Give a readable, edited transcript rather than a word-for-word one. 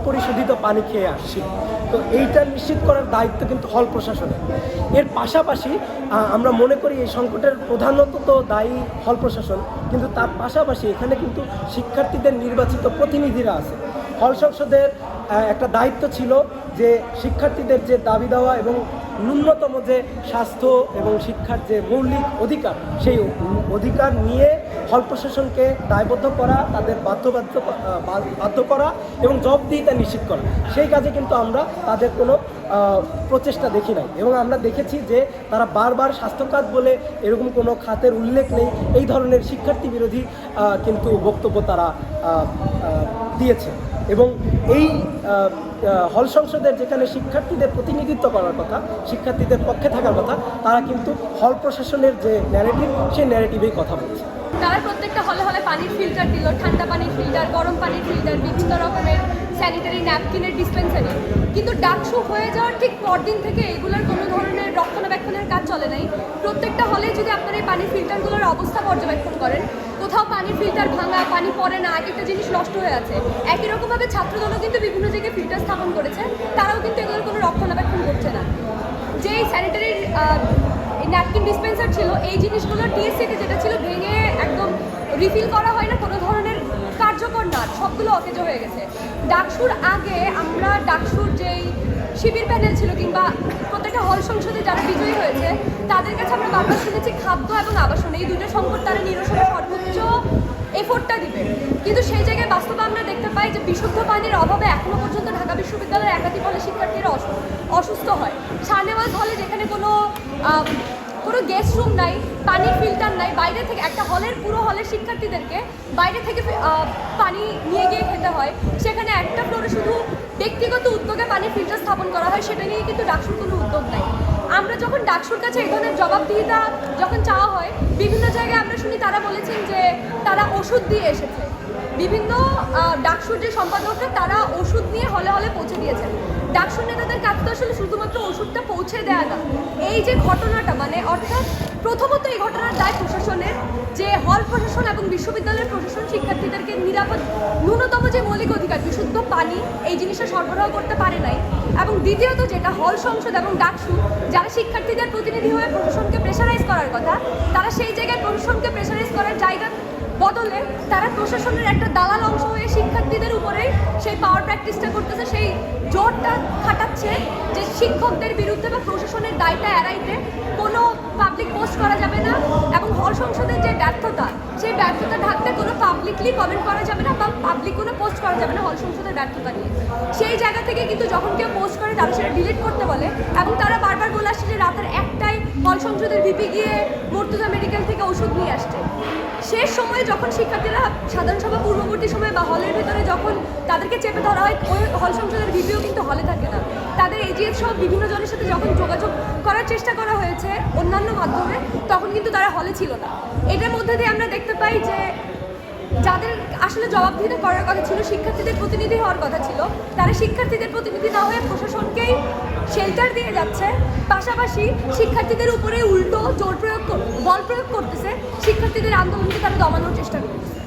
অপরিশোধিত পানি খেয়ে আসছি। তো এইটা নিশ্চিত করার দায়িত্ব কিন্তু হল প্রশাসনের। এর পাশাপাশি আমরা মনে করি এই সংকটের প্রধানত তো দায়ী হল প্রশাসন, কিন্তু তার পাশাপাশি এখানে কিন্তু শিক্ষার্থীদের নির্বাচিত প্রতিনিধিরা আছে। হল সংসদের একটা দায়িত্ব ছিল যে শিক্ষার্থীদের যে দাবি দেওয়া এবং ন্যূনতম যে স্বাস্থ্য এবং শিক্ষার যে মৌলিক অধিকার, সেই অধিকার নিয়ে হল প্রশাসনকে দায়বদ্ধ করা, তাদের বাধ্য করা এবং জবাবদিহিতা নিশ্চিত করা। সেই কাজে কিন্তু আমরা তাদের কোনো প্রচেষ্টা দেখি নাই, এবং আমরা দেখেছি যে তারা বারবার স্বাস্থ্য খাত বলে এরকম কোনো খাতের উল্লেখ নেই, এই ধরনের শিক্ষার্থী বিরোধী কিন্তু বক্তব্য তারা দিয়েছে। এবং এই হল সংসদের যেখানে শিক্ষার্থীদের প্রতিনিধিত্ব করার কথা, শিক্ষার্থীদের পক্ষে থাকার কথা, তারা কিন্তু হল প্রশাসনের যে ন্যারেটিভ, সেই ন্যারেটিভেই কথা বলছে। তারা প্রত্যেকটা হলে হলে পানির ফিল্টার দিল, ঠান্ডা পানির ফিল্টার, গরম পানির ফিল্টার, বিভিন্ন রকমের স্যানিটারি ন্যাপকিনের ডিসপেন্সারি, কিন্তু ডাকসু হয়ে যাওয়ার ঠিক পরদিন থেকে এগুলোর কোনো ধরনের রক্ষণাবেক্ষণের কাজ চলে নাই। প্রত্যেকটা হলে যদি আপনারা এই পানির ফিল্টারগুলোর অবস্থা পর্যবেক্ষণ করেন, কোথাও পানির ফিল্টার ভাঙা, পানি পড়ে না, এক একটা জিনিস নষ্ট হয়ে আছে। একই রকমভাবে ছাত্রদলও কিন্তু বিভিন্ন জায়গায় ফিল্টার স্থাপন করেছে, তারাও কিন্তু এগুলোর কোনো রক্ষণাবেক্ষণ করছে না। যেই স্যানিটারি ন্যাপকিন ডিসপেন্সার ছিল, এই জিনিসগুলো টিএসসিতে যেটা ছিল ভেঙে একদম রিফিল করা হয় না, কোনো ধরনের কার্যকর না, সবগুলো অকেজ হয়ে গেছে। ডাকসুর আগে আমরা ডাকসুর যেই শিবির প্যানেল ছিল কিংবা প্রত্যেকটা হল সংসদে যারা বিজয়ী হয়েছে তাদের কাছে আমরা বারবার শুনেছি খাদ্য এবং আবাসন, এই দুটো সংকট তারা নিরসনে সর্বোচ্চ এফোর্টটা দিবে, কিন্তু সেই জায়গায় বাস্তবে আমরা দেখতে পাই যে বিশুদ্ধ পানির অভাবে এখনো পর্যন্ত ঢাকা বিশ্ববিদ্যালয়ের একাধিক হলে শিক্ষার্থীরা অসুস্থ হয়। শাহনেওয়াজ হলে যেখানে কোনো গেস্ট রুম নাই, পানির ফিল্টার নাই, বাইরে থেকে একটা হলের পুরো হলের শিক্ষার্থীদেরকে বাইরে থেকে পানি নিয়ে গিয়ে খেতে হয়। সেখানে একটা ফ্লোরে শুধু ব্যক্তিগত উদ্যোগে পানির ফিল্টার স্থাপন করা হয়, সেটা নিয়ে কিন্তু ডাকসুর কোনো উদ্যোগ নাই। আমরা যখন ডাকসুর কাছে এই ধরনের জবাবদিহিতা যখন চাওয়া হয়, বিভিন্ন জায়গায় আমরা শুনি তারা বলেছেন যে তারা ওষুধ দিয়ে এসেছে। বিভিন্ন ডাকসুর যে সম্পাদকরা তারা ওষুধ নিয়ে হলে হলে পৌঁছে দিয়েছেন। ডাকসুর নেতাদের কাজ তো আসলে শুধুমাত্র ওষুধটা পৌঁছে দেওয়া না, এই যে ঘটনাটা, মানে অর্থাৎ প্রথমত এই ঘটনার দায় প্রশাসনের, যে হল প্রশাসন এবং বিশ্ববিদ্যালয়ের প্রশাসন শিক্ষার্থীদেরকে নিরাপদ ন্যূনতম যে মৌলিক অধিকার বিশুদ্ধ পানি এই জিনিসটা সরবরাহ করতে পারে নাই। এবং দ্বিতীয়ত যেটা হল সংসদ এবং ডাকসু যারা শিক্ষার্থীদের প্রতিনিধি হয়ে প্রশাসনকে প্রেশারাইজ করার কথা, তারা সেই জায়গায় প্রশাসনকে প্রেশারাইজ করার জায়গা বদলে তারা প্রশাসনের একটা দালাল অংশ হয়ে শিক্ষার্থীদের উপরে সেই পাওয়ার প্র্যাকটিসটা করতেছে, সেই জোরটা খাটাচ্ছে যে শিক্ষকদের বিরুদ্ধে বা প্রশাসনের দায়টা এড়াইতে কোনো পাবলিক পোস্ট করা যাবে না, এবং হল সংসদের যে ব্যর্থতা, সেই ব্যর্থতা ঢাকতে কোনো পাবলিকলি কমেন্ট করা যাবে না বা পাবলিক কোনো পোস্ট করা যাবে না হল সংসদের ব্যর্থতা নিয়ে। সেই জায়গা থেকে কিন্তু যখন কেউ পোস্ট করে তারা সেটা ডিলিট করতে বলে, এবং তারা বারবার বলে আসছে যে রাতের একটাই হল সংসদের ভিপি গিয়ে মুর্তজা মেডিকেল থেকে ওষুধ নিয়ে আসছে। শেষ সময়ে যখন শিক্ষার্থীরা সাধারণ সভা পূর্ববর্তী সময়ে বা হলের ভেতরে যখন তাদেরকে চেপে ধরা হয়, ওই হল সংসদের ভিপিও কিন্তু হলে থাকে না। তাদের এজিএস সহ বিভিন্ন জনের সাথে যখন যোগাযোগ করার চেষ্টা করা হয়েছে অন্যান্য মাধ্যমে, তখন কিন্তু তারা হলে ছিল না। এটার মধ্যে দিয়ে আমরা দেখতে পাই যে যাদের আসলে জবাবদিহিতা করার কথা ছিল, শিক্ষার্থীদের প্রতিনিধি হওয়ার কথা ছিল, তারা শিক্ষার্থীদের প্রতিনিধি না হয়ে প্রশাসনকেই শেল্টার দিয়ে যাচ্ছে, পাশাপাশি শিক্ষার্থীদের উপরে উল্টো বল প্রয়োগ করতেছে, শিক্ষার্থীদের আন্দোলনকে তারা দমানোর চেষ্টা করতেছে।